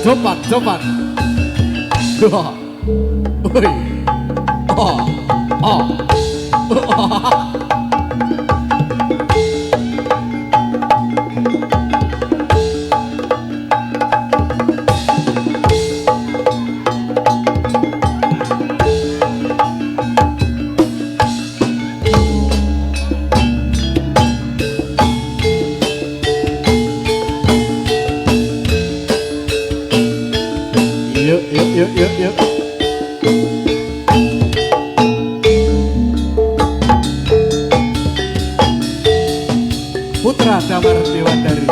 cepat, cepat. Woi. Oh. Oh. Yuk, yuk, yuk, yuk, yuk. Putra Damar Dewandari.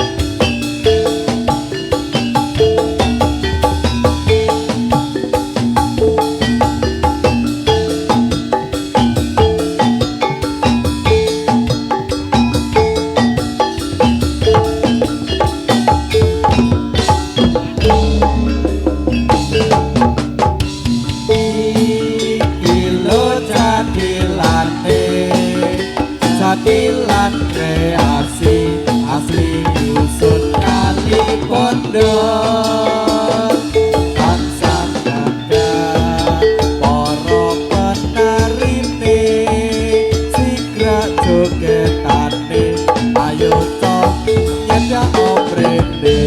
Jadilan kreasi asli dusun kali pondok tansah gagah para penarine sigra jogetane ayo to nyedak oprene.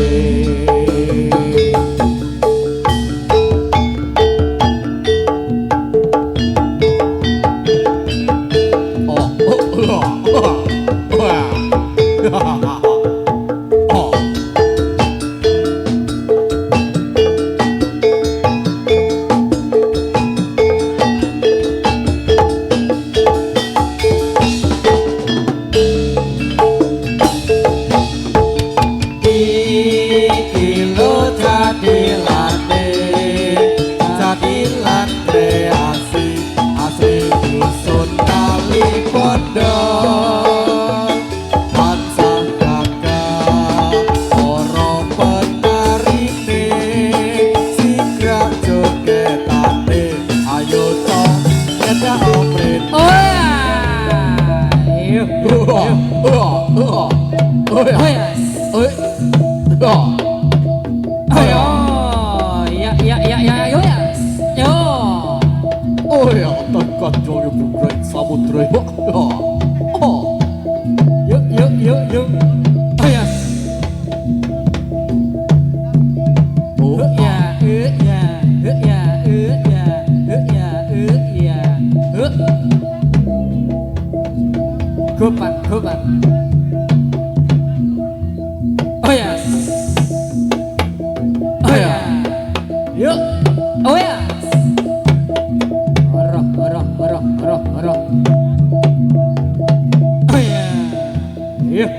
Jadilan kreasi asli dusun kali pondok tansah gagah para penarine sigra jogetane ayo to nyedak oprene. Oh ya. Yuk. Oh ya. Ayo. Ya, yo ya. Yo. Oh ya, tekan joyo bergerak samudra. Oh. Yuk. Oh ya. Oh Ya. Gopan. Oh ya. Oh ya. Yuk. Oh ya. Roh. Oh ya. Yuk.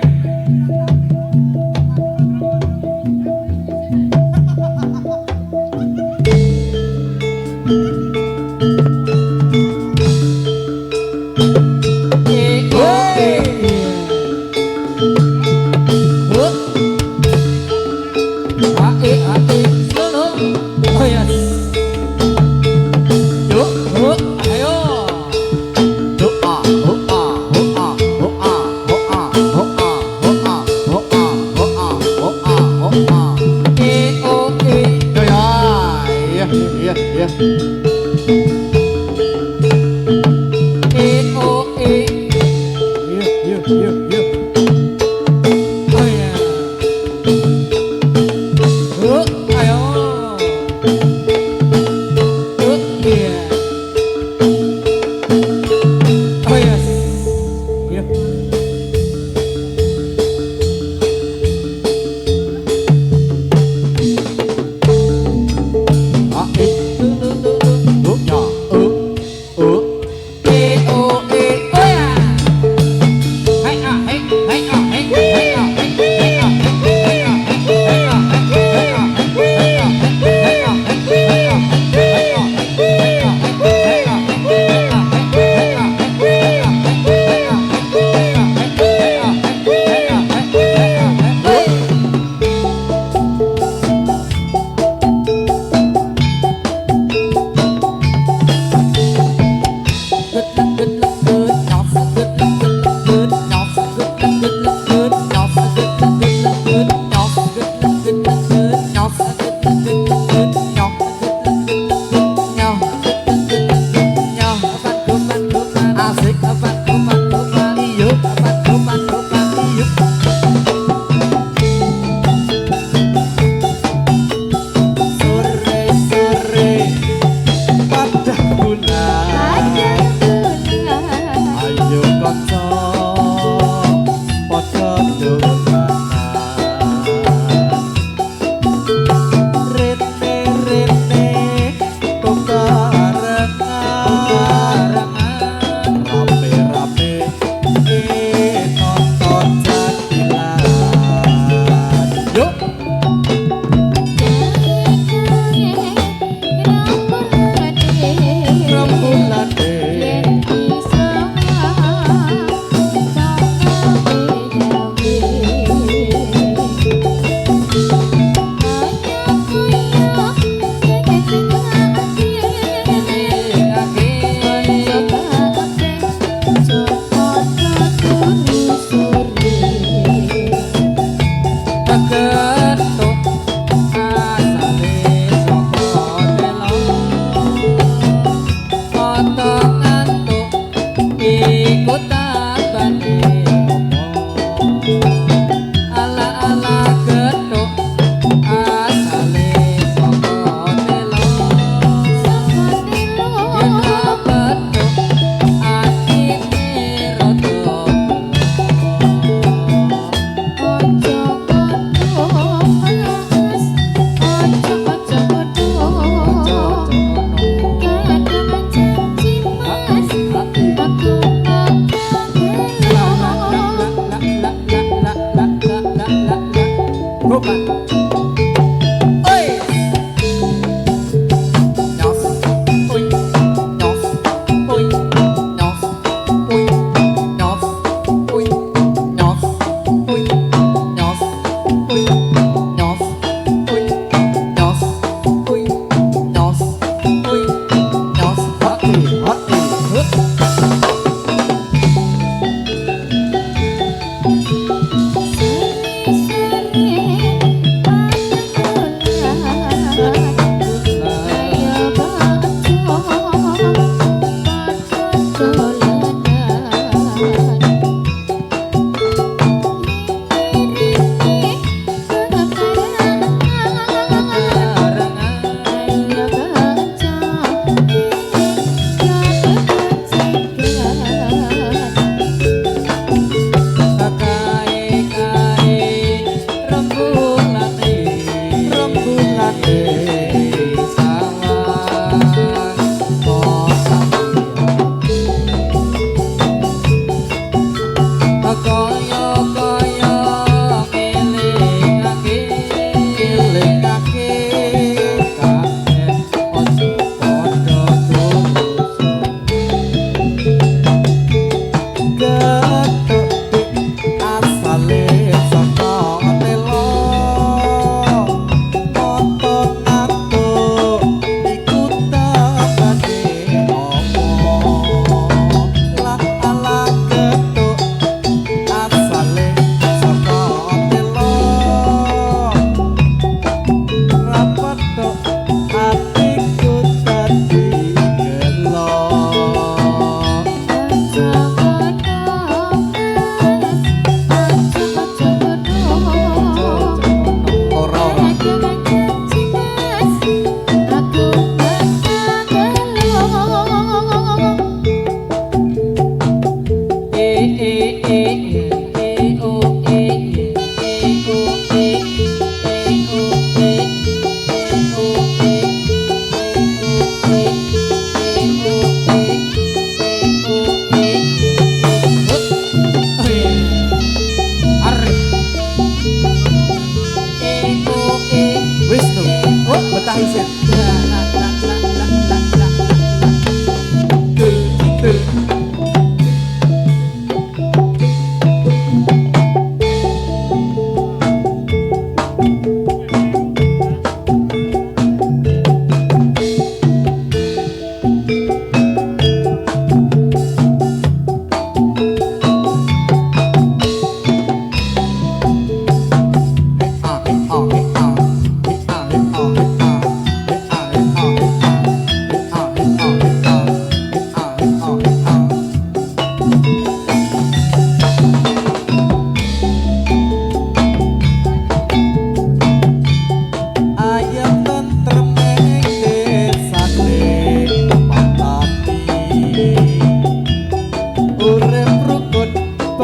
kanca padha dolanan rene-rene tukarengan rame-rame nonton jadilan yuk rambulane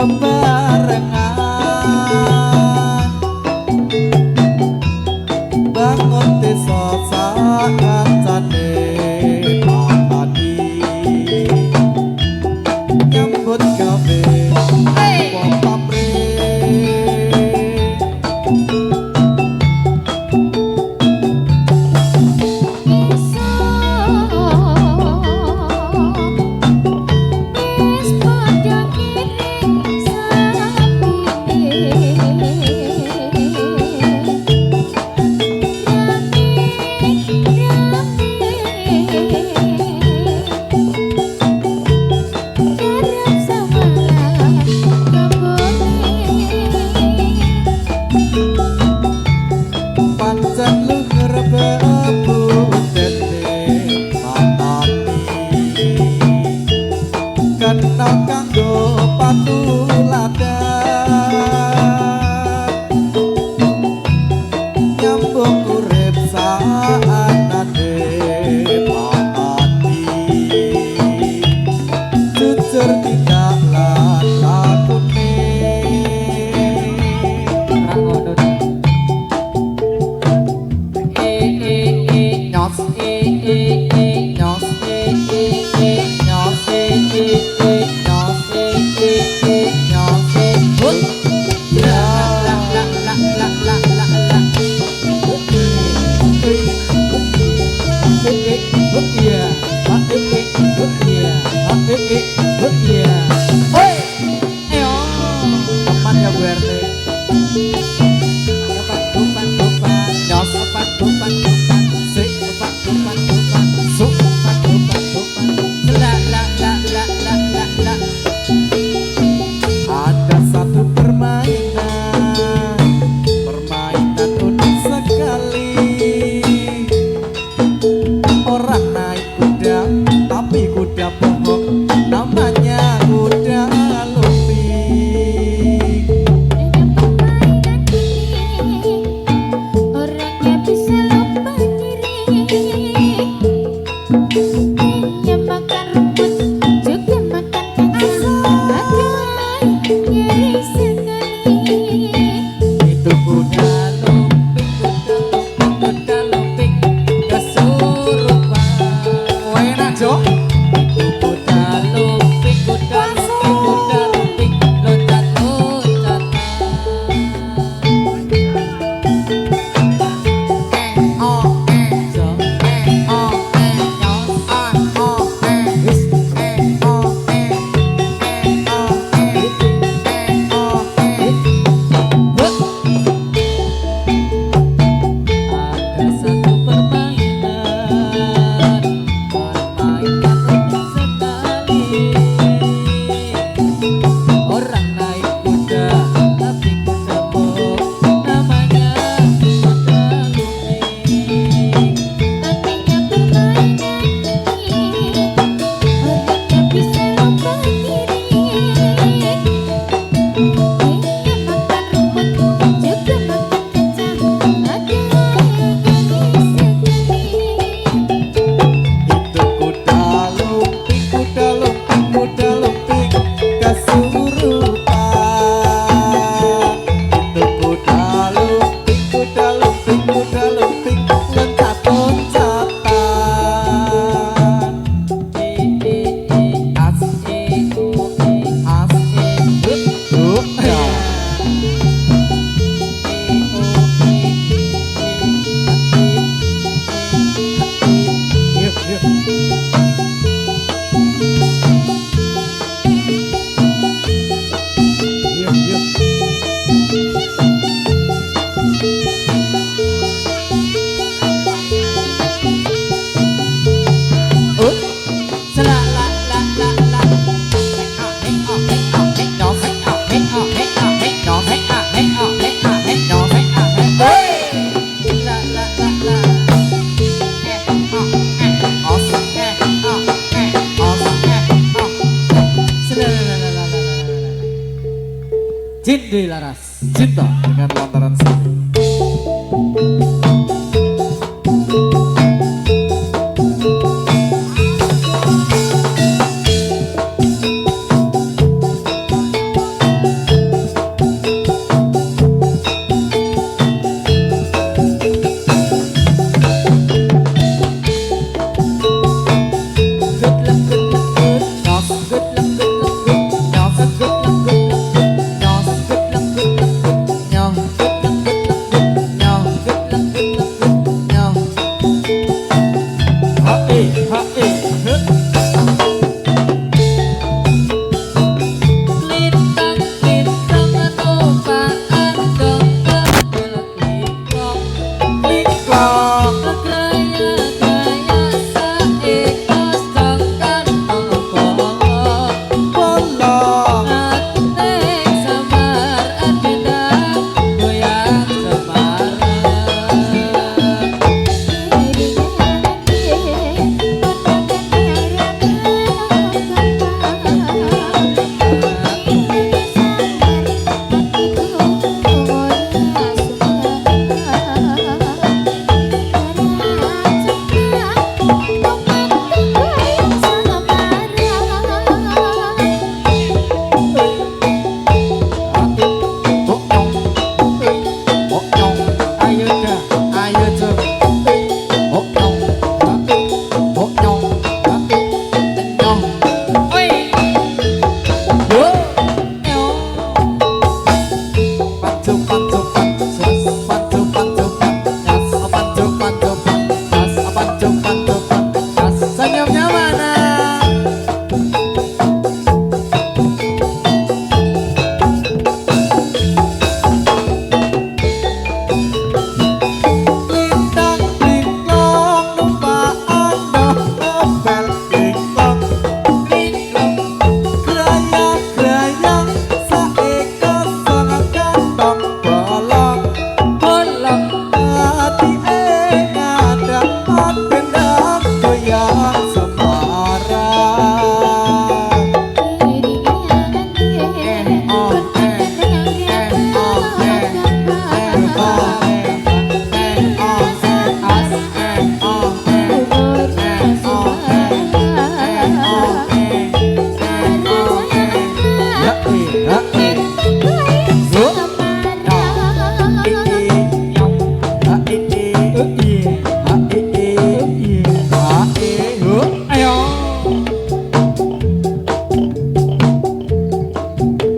bebarengan bangun desa sakancane patani nyambut gawe wong pabrik pancen luhur bebudene patani kena kanggo patuladan nyambung urip saanane patani jujur tidak lan lakune Nyos nyos nyos teman ya Bu RT ada satu permainan unik sekali orang naik kuda tapi kuda bohong namanya kuda lumping orangnya bisa lupa diri dia makan rumput juga makan kacang bagai nyeri sekali itu kuda lumping kesurupan enak Jo Kuda lumping loncat-loncatan. Ada satu permainan unik sekali. Orang naik kuda tapi kuda bohong namanya kuda lumping. artinya permainan ini orangnya bisa lupa diri dia makan rumput juga makan kacang bagai nyeri sekali itu kuda lumping kesurupan itu kuda lumping loncat-loncatan Cindi Laras. Cinta dengan lantaran sini.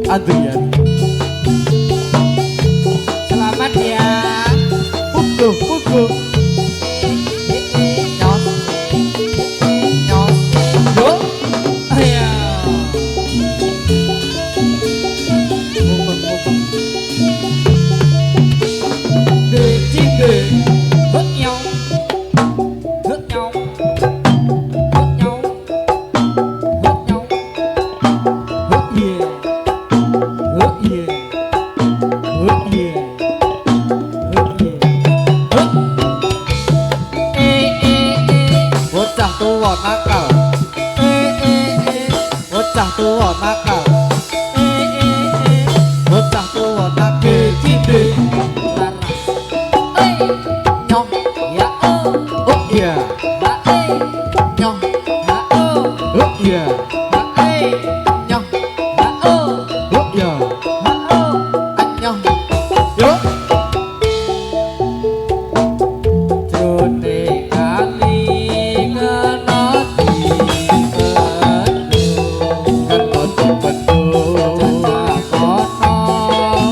Adrian. Selamat ya. Pugu, pugu. Nyos Nyos Yo. Ayo. Mubeng, mubeng. Tiga. Hớt nhau Hớt nhau Hớt nhau Hớt nhau Hớt yeah. Hớt yeah. Hớt yeah. Hớt yeah. Hớt Ê ê ê Bocah tua nakal. Ê ê ê Bocah tua nakal. Ê ê ê Bocah tua nakal. Tiga Laras Ê Nhong Ya ơ Oh iya. Ba ê Nhong Ba ơ Oh iya. Ba ê Nhong Ba ơ Oh iya. Ba ơ Anh nhong Yo. Jone kali kena dipenuh. Kan kono penuh. Jasa kono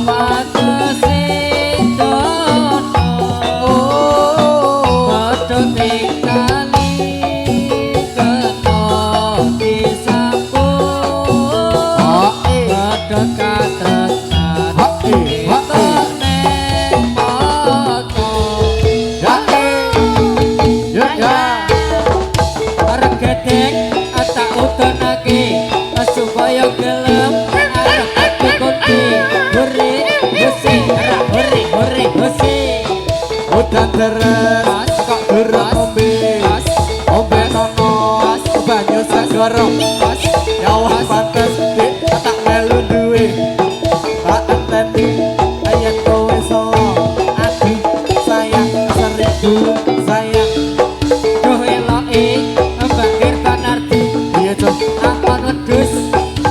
watesi dono. Padha kali kena disambung. Padha katresnan teneng mata. Ya. Ya ya. Arep gedek tak utonake supaya gelem arep dikunti hore hose hore hore hose Udan deres kok durung ngombe. Ombe nono banyu segara. Nyawah pantes dik tak melu duwe. Tak enteni ayat kowe salah. Aduh sayang seribu sayang. doh eloke mbakir kanarti Iya cok. akon wedhus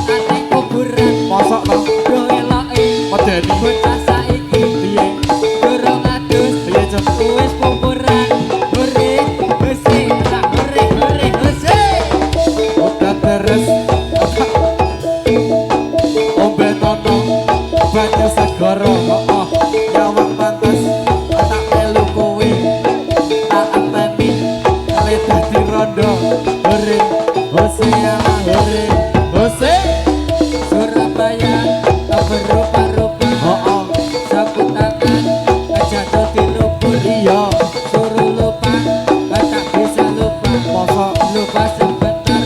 ati kuburan Mosok to. doh eloke Medeni. bocah saiki Piye? durung adus Piye cok. wis kuburan hore hose hore hore hose Udan deres ombe nono banyu segara. Nyawah pantes tak melu kowe. Tak enteni kali dadi rondo. Hore hose ya hore hose. Surabaya berupa-rupa Oh. sapu tangan jatuh di lubur Iya. suruh lupa tak bisa lupa Mosok. lupa sebentar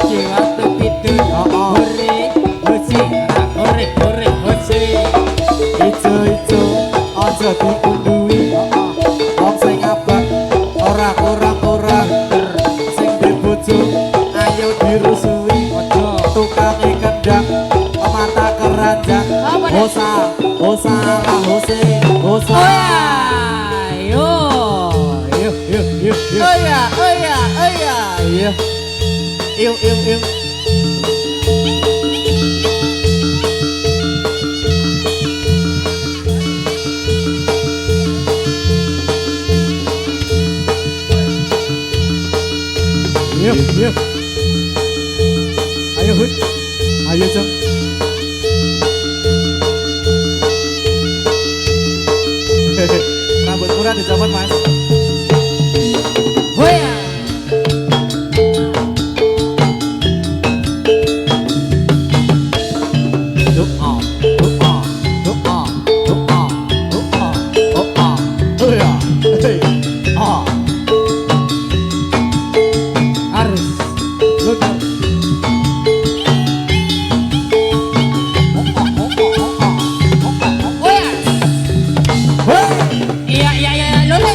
di waktu tidur Oh. hore hose hore hore hose Ijo-ijo aja dikundui. Wong sing abang ora kurang-kurang. Sing duwe bojo ayo dirusui. Tukange kendang mata keranjang. Hosa, hosa lah hose, hosa. oh ya yo Yo yo yo yo. Oh ya oh ya oh ya Iya. Iu iu iu. Iya, iya. Ayo Hud. Ayo Jeng. Rambut kurang dicopot Mas. oh ya Doa, doa, doa, doa, doa, doa. Oh ya. Hey. Ah. harus benar Oh ya Hey. Iya iya iya Lole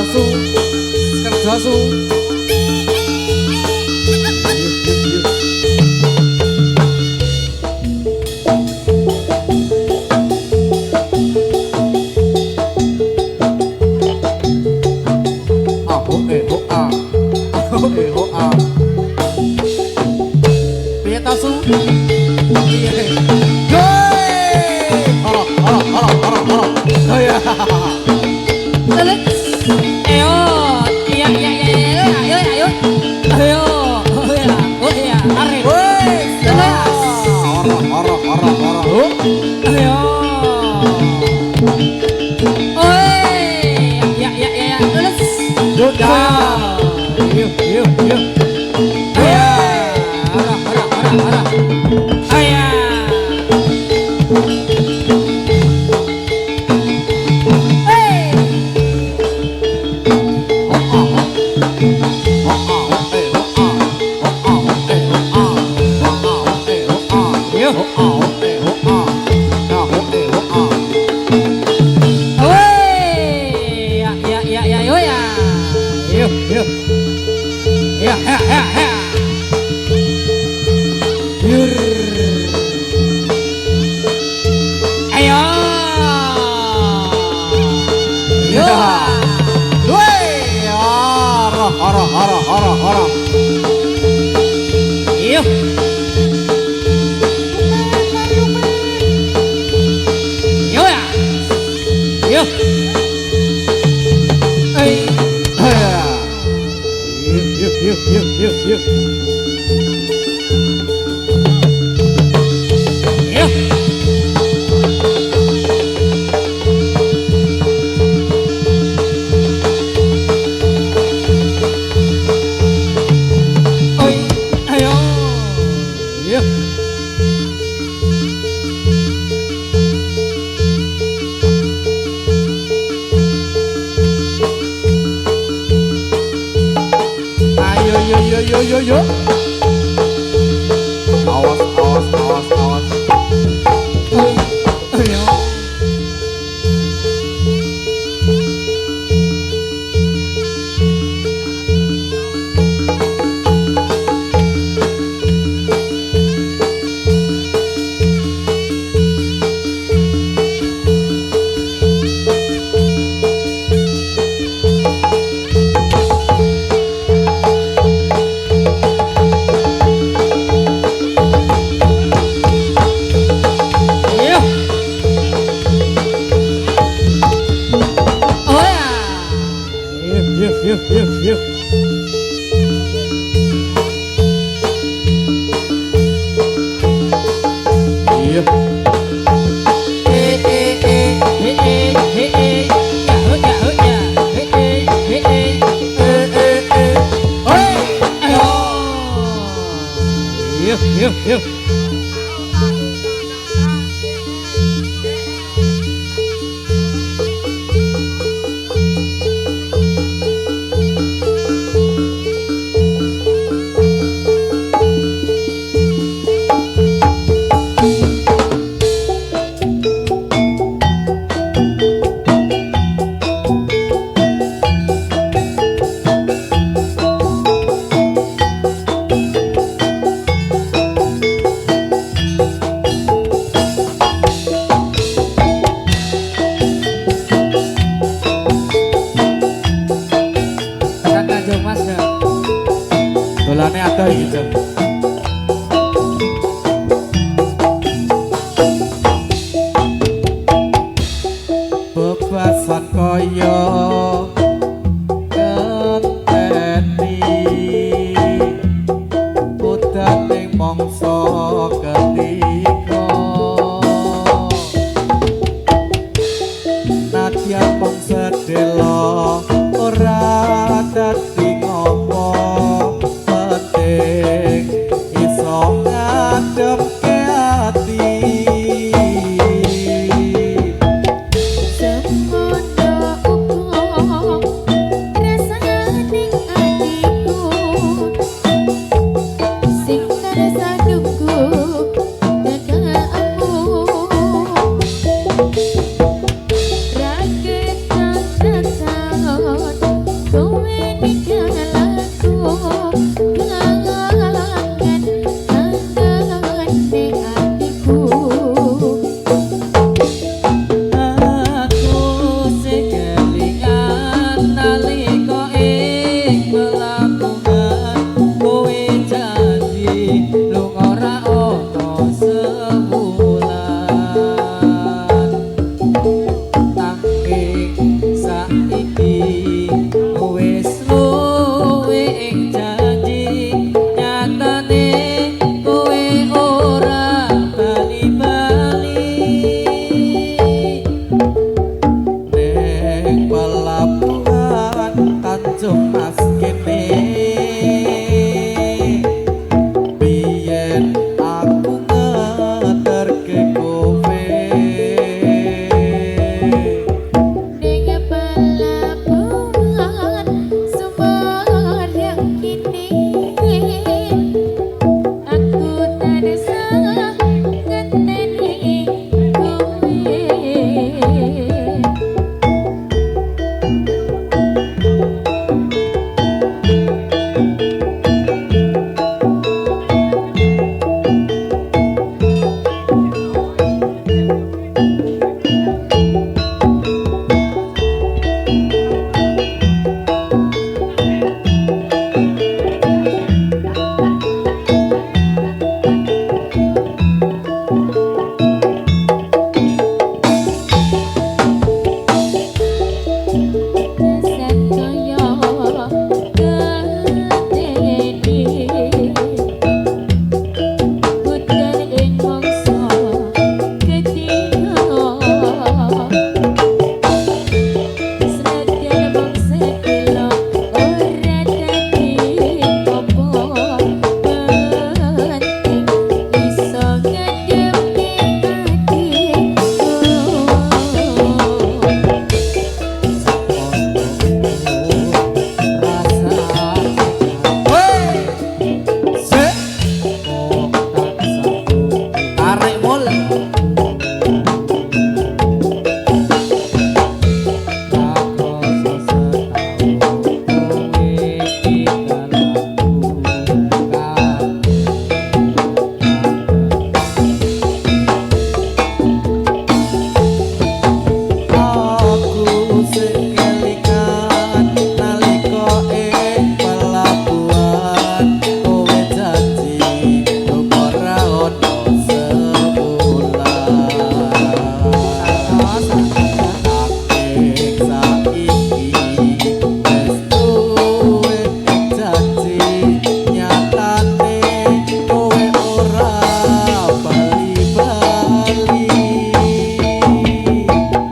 su kerja su piye ta su piye oh ya Lele. Ayo. Iya iya iya ayo ayo. Ayo. Oh ya. Oh ya. Arif. Lele. Ayo. Oi. Ya ya ya ya. Lele. sudah yuk yuk yuk Ayo. Arah. Ayo. Yo. Awas. Ayo. Yuk. Iya. Yuk. Dolane ada gitu. Bebasan kaya keteni udaning mangsa ketika nadyan mung sedelo ora dadi ngopo penting kowe ninggalku kangen kangen hatiku. Aku sing kelingan nalika ing pelabuhan kowe janji lunga ora ana sebulan nanging saiki wis luwe ing janji nyatane kowe ora bali-bali. Ning pelabuhan Tanjung Mas kene biyen aku ngeterke kowe Ning pelabuhan sumber yang kini aku tansah ngenteni kowe. Kesan kaya ngenteni puter ing mangsa ketiga. Sradyan bangsa kelo ora dadi apa penting iso ngadepke atiku. tarik mulai aku sing kelingan nalika ing pelabuhan kowe janji lunga ora ana sebulan nanging saiki wis duwe janji nyatane kowe ora bali-bali.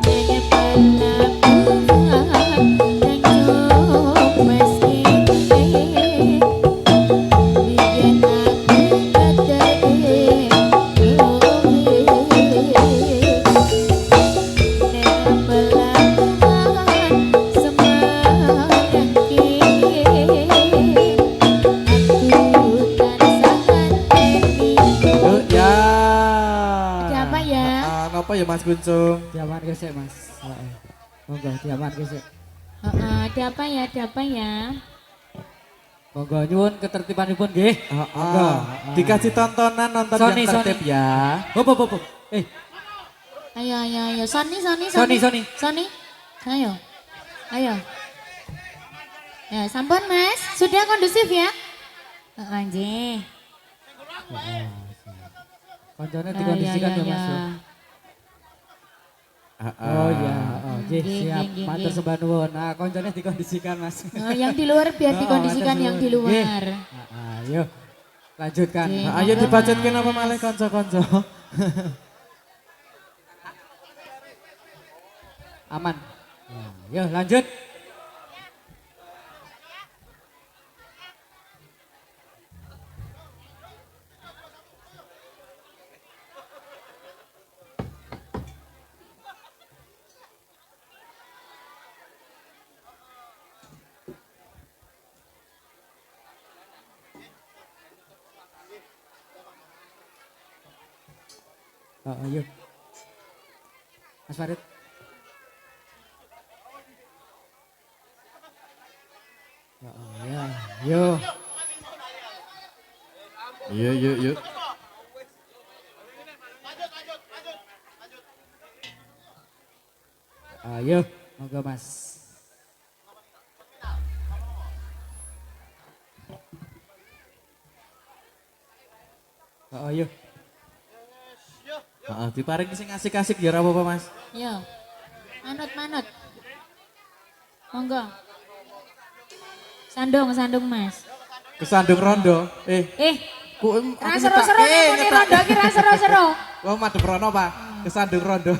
Ning pelabuhan Tanjung Mas kene biyen aku ngeterke kowe. Ning pelabuhan Semarang kene aku tansah ngenteni. Yuk ya. Ada apa ya? Apa ya Mas Kuncung? Diaman gesek Mas. Monggo diaman gesek. Ada apa ya? Ada apa ya? Monggo nyuwun ketertibanipun nggih. Heeh. Dikasih tontonan nonton Sony, yang tertib Sony. ya. Hop hop hop. Ayo, ayo, ayo. Sony. Sony. Sony. Ayo. Ayo. Ya, sampun Mas. Sudah kondusif ya? Anjing. Koncone dikondisikan ya Mas. Oh iya, nggih Nggih, siap. nggih, Matur nggih. sembah nuwun. Nah, koncone dikondisikan Mas. Yang di luar biar Oh, dikondisikan matur yang di suwun. Nggih. luar. Ayo. Lanjutkan. Nggih. Ayo dibacetkin apa malih kanca-kanca. Aman. Yuk lanjut. Yuk. Mas Farid. Ya, yo. Yuk. Ayo, monggo Mas. Ayo. Diparingi sing asik-asik ya ora apa-apa Mas. Yo. Manut. Monggo. Sandung Mas. Kesandung rondo. Ku Ra seru-seru muni rondo ki ra seru-seru. Wong madhep rono, Pak. Kesandung rondo.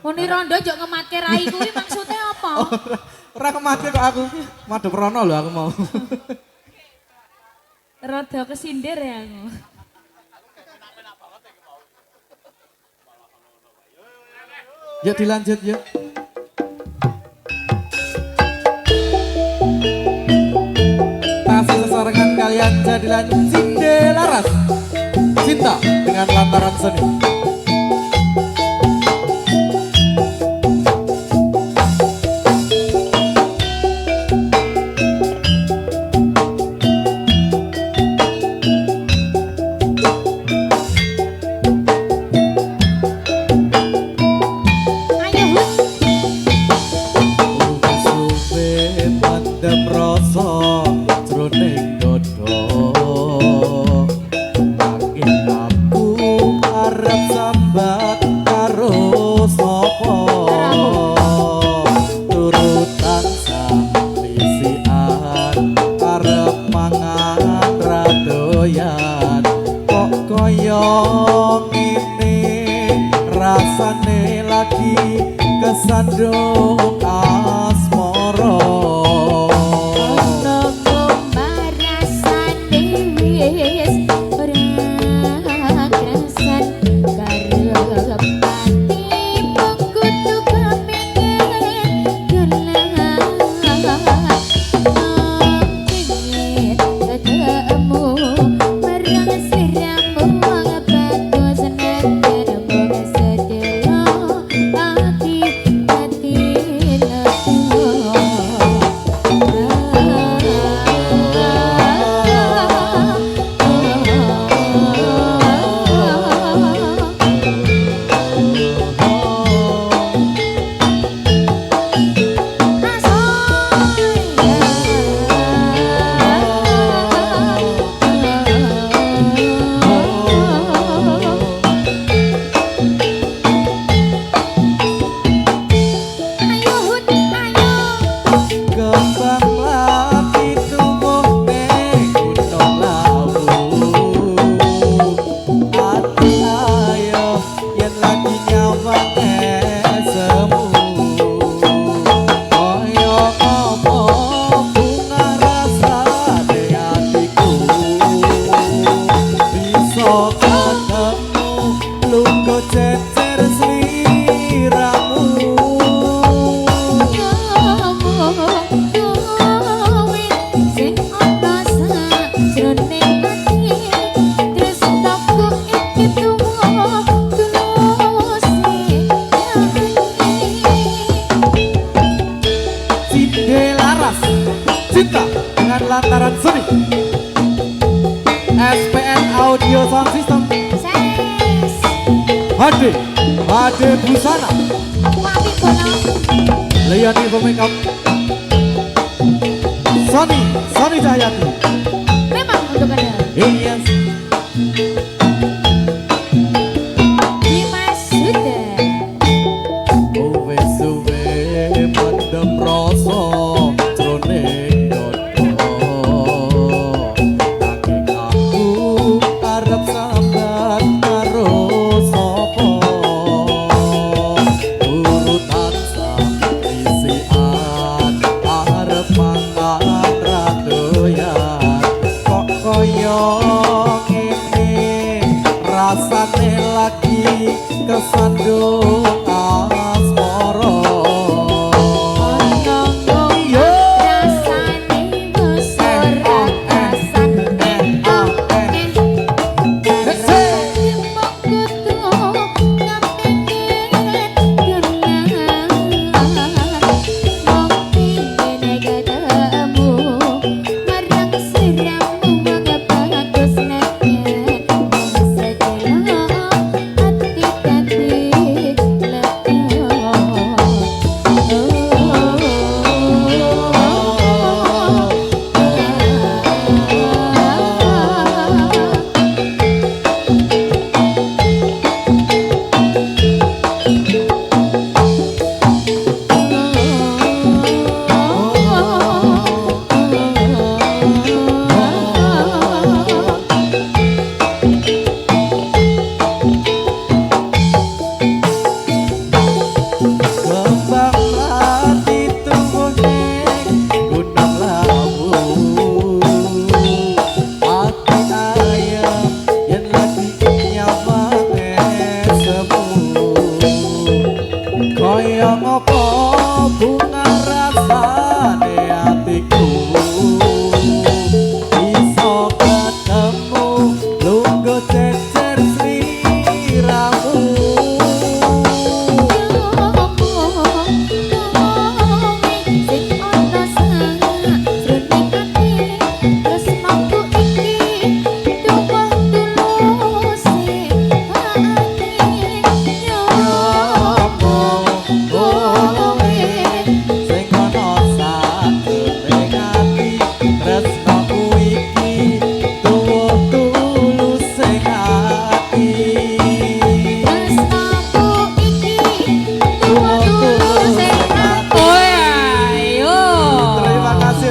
Muni rondo njok ngematke rai kuwi maksudnya apa? Ora kemati kok aku. Madhep rono lho aku mau. Rada kesindir ya aku. Yuk dilanjut yuk. Tasih sesarengan kalian jadilah Cindelaras. Cinta dengan lantaran seni. Rasane lagi kesandung asmara Nunggu marasane wis ora kerasan karo pati mengkutu kemingen gelang ingin ketemu bareng siramu bagus seneng Cinta dengan lantaran seni. SPN Audio Sound System. HD Busana. Leon Info Makeup. Sony Cahyati. Memang untuk Anda. Yes. Dimas Suda. Suwe mendem rasa jroning dodo. Nanging aku arep sambat karo sapa. Urutan samisian arep mangan ra doyan. Kok koyo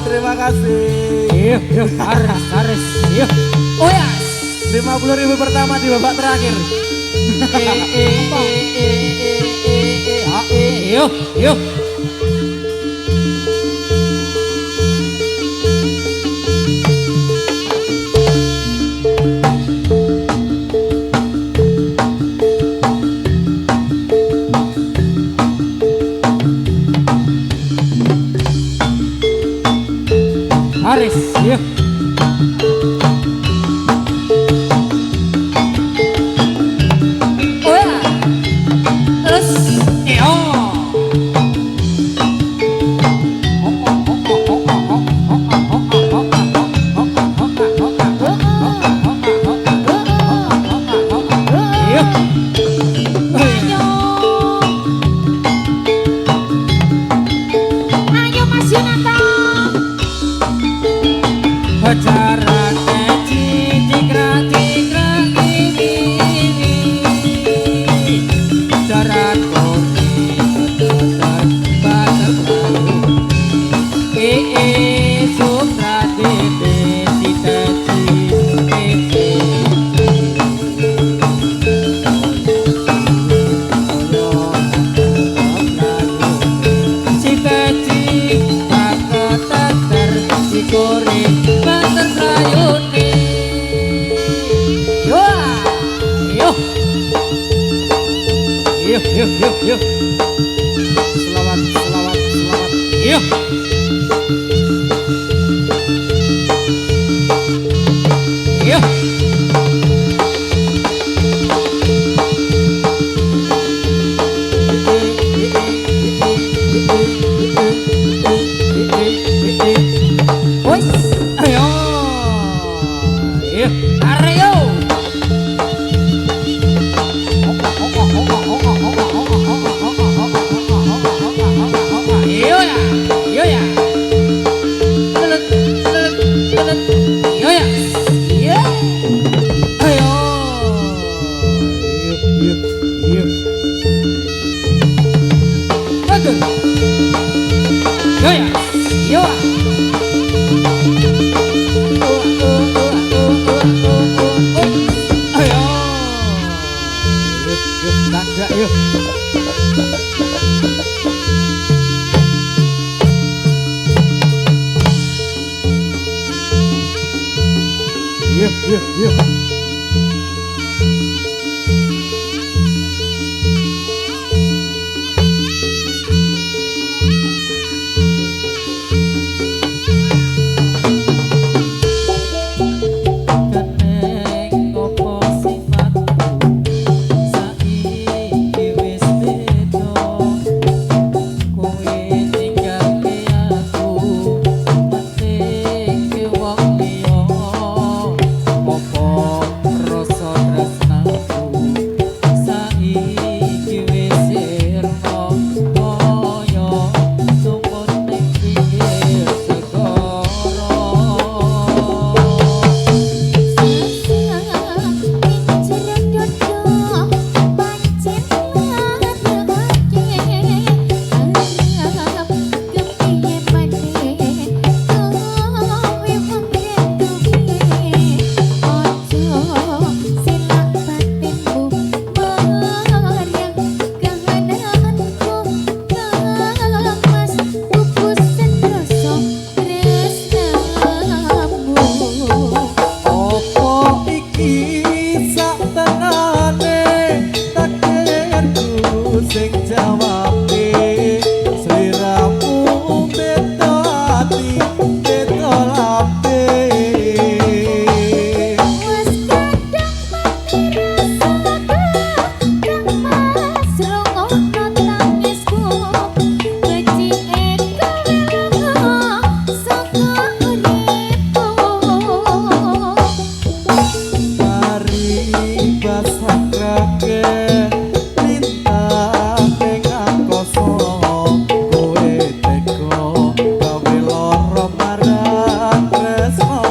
terima kasih. Yuk, Ares, yuk. Oh ya. 50.000 pertama di babak terakhir. Yuk. Ares, yuk. Oh ya. Terus Ayo Mas Yunanto. Pacaran cikrak Jarak Yuk. Selamat. Yuk. Wes, Ayo. Yuk. Aryo. Yo ya. Telet. Yo ya. Iya. Ayo. Yuk. Bagus. Yo ya. Yo. Ayo. Yuk, tangga yuk. Yuk. Keneng opo sifatku saiki wis beda kowe ninggalke aku penting wong liya opo rasa tresnaku saiki wis sirna kaya sumur ning pinggir segara. Opo iki sak tenane takdirku sing jawabe sliramu beda ati beda labe. Mari basah krake lintah ning angkasa kowe teko gawe lara marang tresno.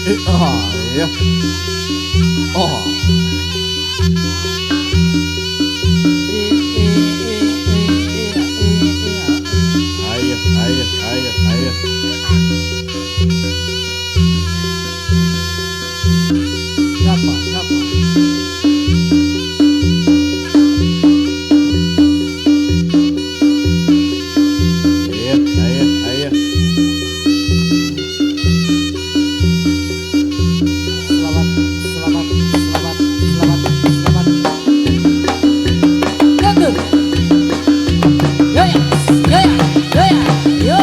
Oh, iya. Oh. Ayo, ayo, ayo, ayo. Siapa? Siapa? Ayo, ayo, ayo. Selamat, selamat, selamat, selamat, selamat. Mundur. Yo ya, yo ya, yo ya, yo.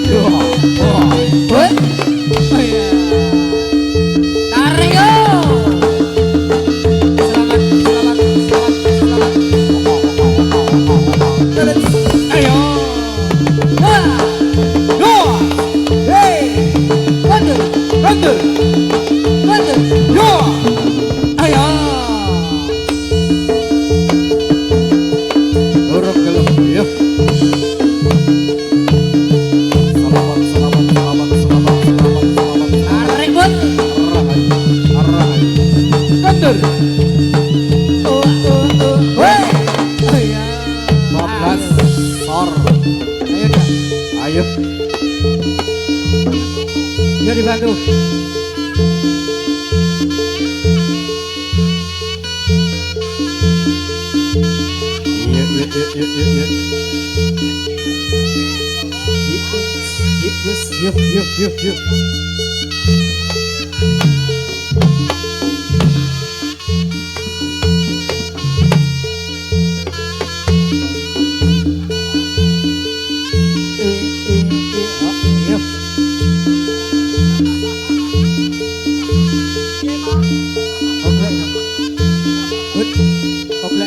Yo. Oh. Woi. Oh ya. Tarik yo. Selamat, selamat, selamat, selamat. Ayo. Wah. Yo. Hey. Mundur, Mundur. mundur. Yo. Ayo. Dorong gelem. Yo. Selamat, selamat, selamat, selamat, selamat, selamat. Tarik bun. Arah. Mundur. Woi. Oh ya. 12 sor. Ayo dah. Ayo. Yo dibantu. Iya, iya, iya, iya, iya, iya. Yuk, yuk, yuk, yuk. Yuk. Oke. Hut. Oke.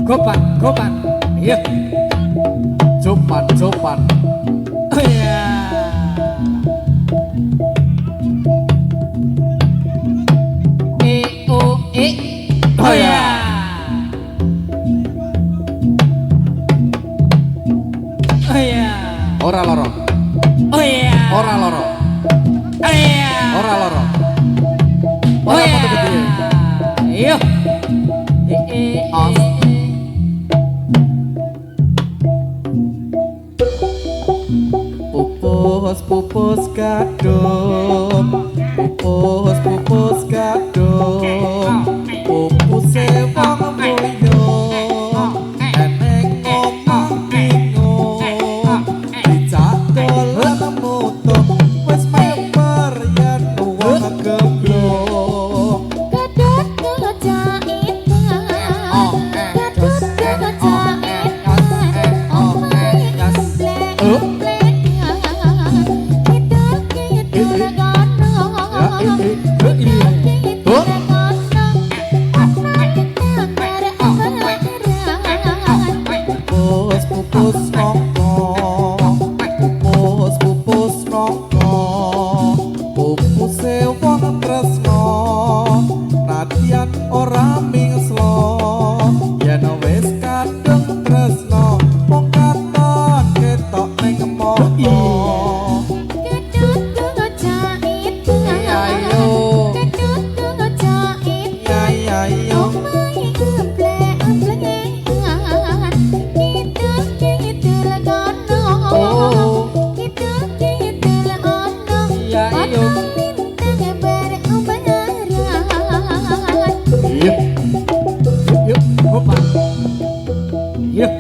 Gopan, gopan. Iya. Copan, copan. Oh ya. E O E. Oh ya. Oh ya. Ora loro. Oh ya. Ora loro. Oh ya. Ora loro. Oh Ora ya. foto gede. Iyo. Os. Pupus, pupus kadung. Pupus, pupus kadung. Pupus wong mulya. Eneng ngomong bingung. Dicak dolan mutung. Wis meper yen wong gemblong. Kedut kejaitan, kedut kejaitan, Pupus, pupus nongkrong. Pupus, pupus nongkrong. Pupus wong tresno. Nadyan ora mingslo. Yen wis kadung tresno, wong katon ketok ning moto. Ya ya yo. Yuk, yuk, gopan. Yuk.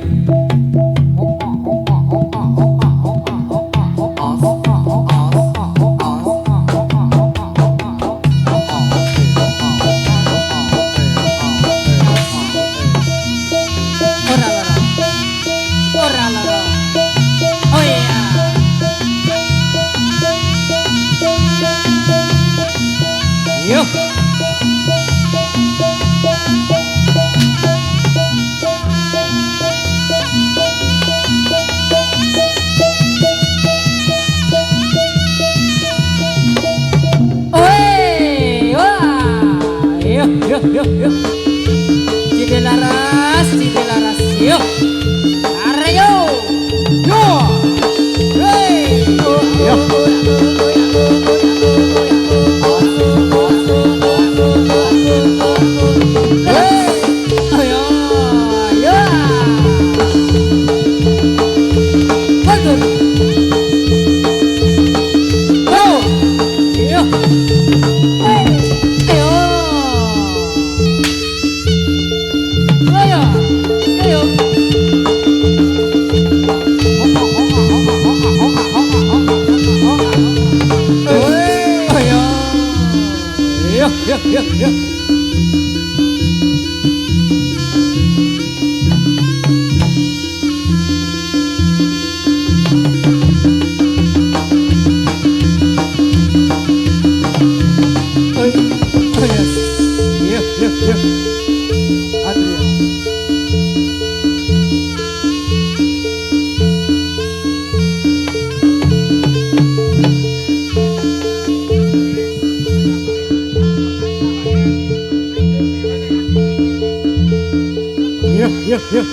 Ora lara. Ora lara. Oh ya. Yuk. yuk, yuk, yuk. Cibilaras, yuk. Are yuk. Yo. Hey. Yuk. Hey. Ayo, ya. Betul. Yo. Yo. Ayo. Ayo. Ayo. Ayo. Yo, yo, yo, yo. Yuk, yuk, yuk. Adrian. Yuk, yuk, yuk.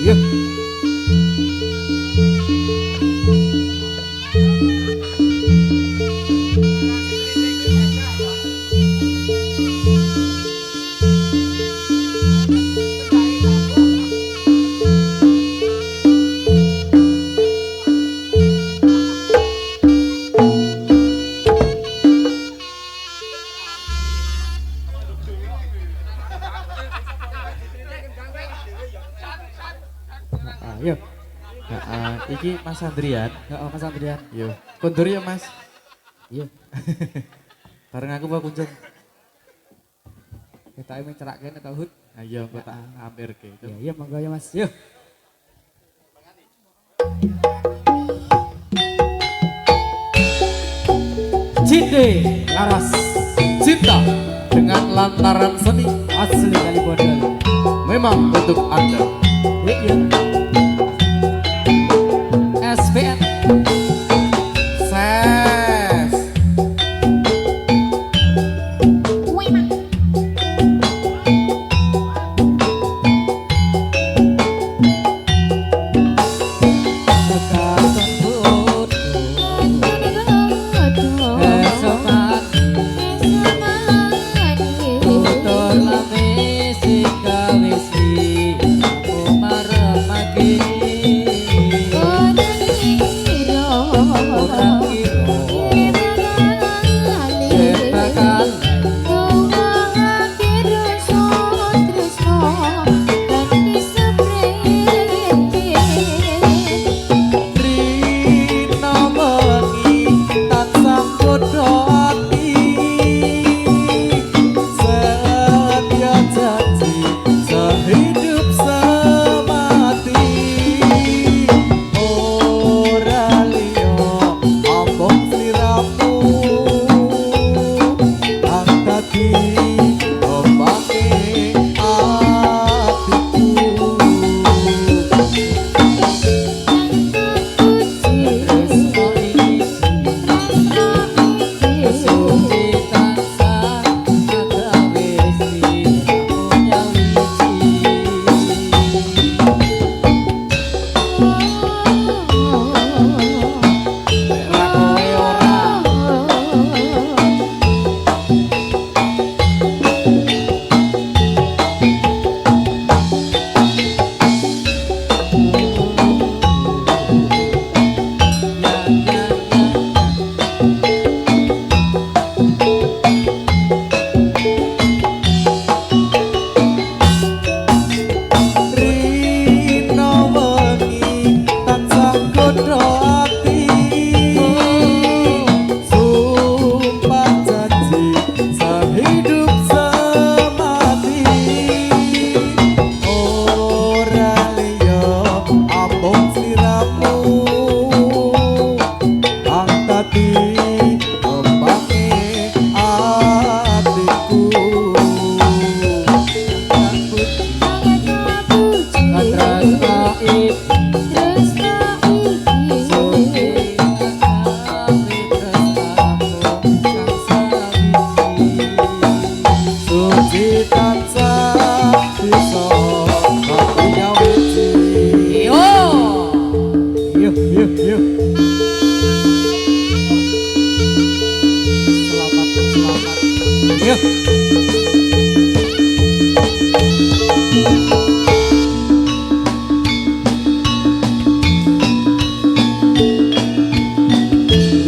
Yuk. Yuk. Iki Mas Andrian. Ya, Mas Andrian. Yo. Kondur ya Mas. Iya. Bareng aku bawa kunjung. Kita ini cerak kene tau Hud. Ayo aku tak hampir ke itu. Iya, iya monggo ya Mas. Yuk. Cinde Laras Cinta dengan lantaran seni asli kali bodol. memang untuk Anda. Iya. SPN Ses. Wih, Mak. Kekasan bodoh. Esokan tutur lame sing gawe si aku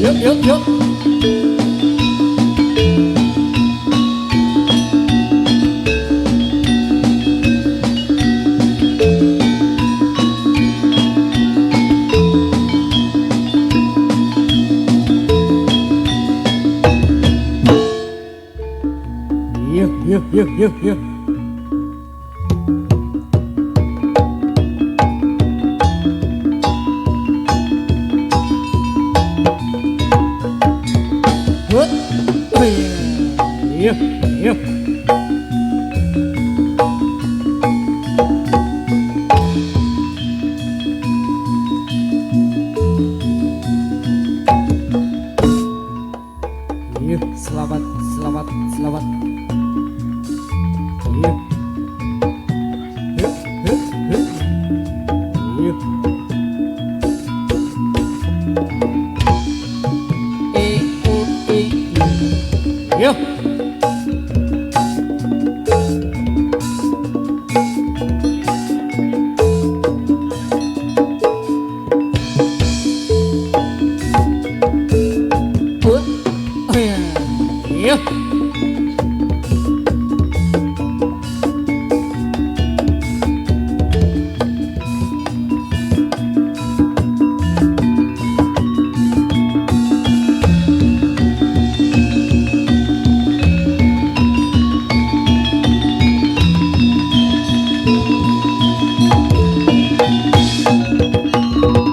Yuk, yuk, yuk. Yuk, yuk, yuk, yuk, yuk. Hut. Oh iya. Yuk, yuk. Yuk, selamat, selamat, selamat. Yuk. Yuk, yuk, yuk. Yuk. Yuk. Oh iya. Yuk.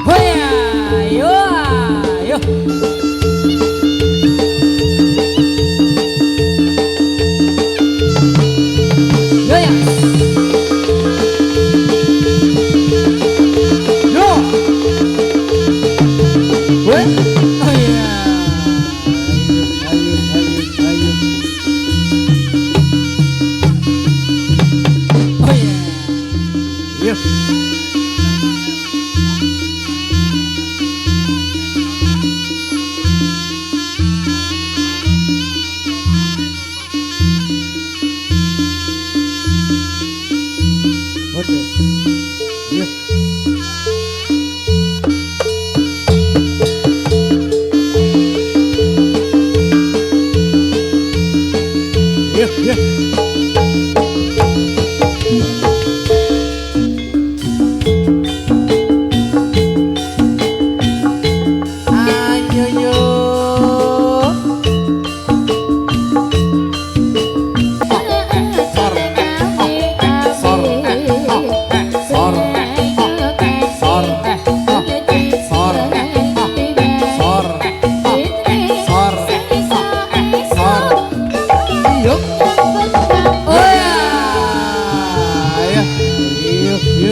Oh iya. Yo. Yo ya. Yo. Weh. Oh iya. Ayo, ayo, ayo. Oh iya. Yuk. Oke. Yuk. Yuk, yuk. Ayo yo.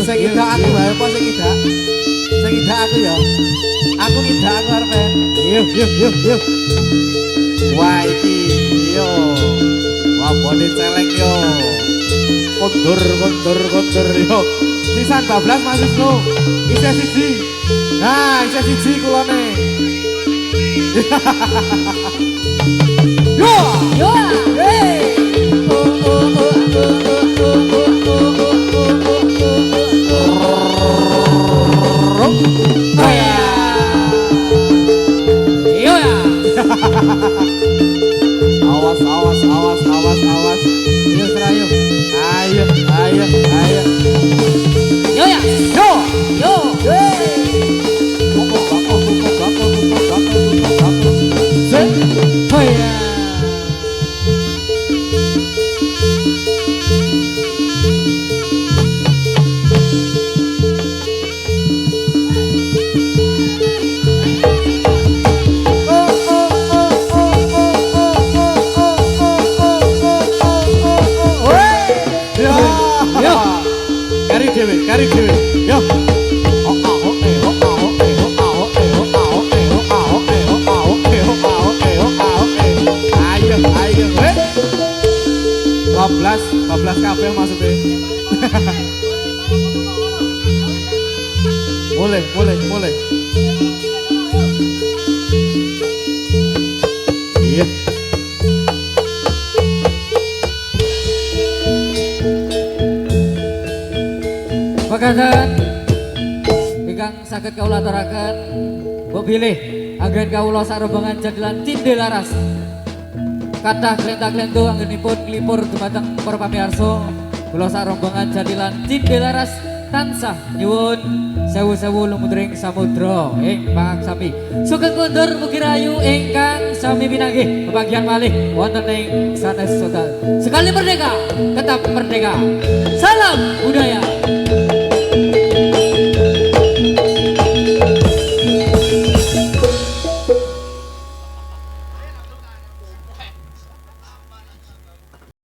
Sing idak aku bae apa sing idak? Sing idak aku ya. Aku idak aku arepe. Yuk, yuk, yuk, yuk. Wah iki yo. Wah bone celeng yo. Kondur yo. Sisan 12 Mas Wisnu. Isih siji. Nah, isih siji kulone. Yo. Yo. Hey. Oh iya. Yo ya. Awas, awas, awas, awas, awas. Ayo serayu. Ayo, ayo, ayo. Yo ya. Yo. Yo. Pukul, bakul, pukul, bakul, pukul, bakul, pukul, bakul. Sing. Oh iya. Yo. Kari dhewe. Yo. Ayo, ayo, weh. 12 kabeh maksudnya. Boleh. Iya. Sepakatan ingkang saged kawula aturaken mbok bilih anggen kawula sarembangan jadilan cindhe laras kathah klenta-klentu anggenipun klipur dumateng para pamirsa kula sarembangan jadilan cindhe laras tansah nyuwun sewu-sewu lumutring samudra ing pangaksami sugeng kondur mugi rayu ingkang sami pinanggih kebagian malih wonten ing sanes total sekali merdeka tetap merdeka salam budaya.